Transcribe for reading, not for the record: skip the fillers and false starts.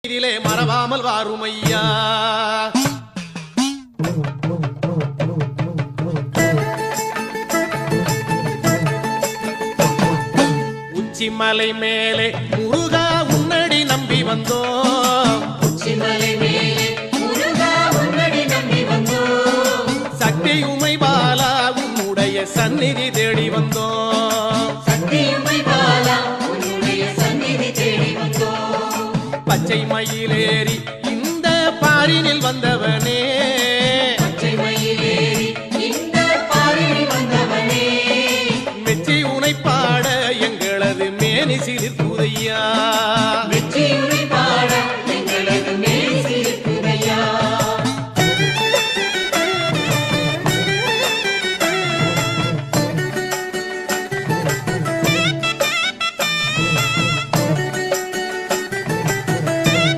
இதிலே மறவாமல் வாருமையா. உச்சிமலை மேலே முருகா உன்னடி நம்பி வந்தோம். உச்சிமலை மேலே முருகா உன்னடி நம்பி வந்தோம். சக்தி உமை பாலா உன்னுடைய சந்நிதி தேடி வந்தோம். சக்தி உமை பாலா உன்னுடைய சந்நிதி தேடி வந்தோம். பச்சை மயிலேறி இந்த பாரினில் வந்தவனே, பச்சை மயிலேறி இந்த பாரினில் வந்தவனே, மெச்சி உனை பாட எங்களது மேனி சிலிர்க்குதையா. வெற்றி உனை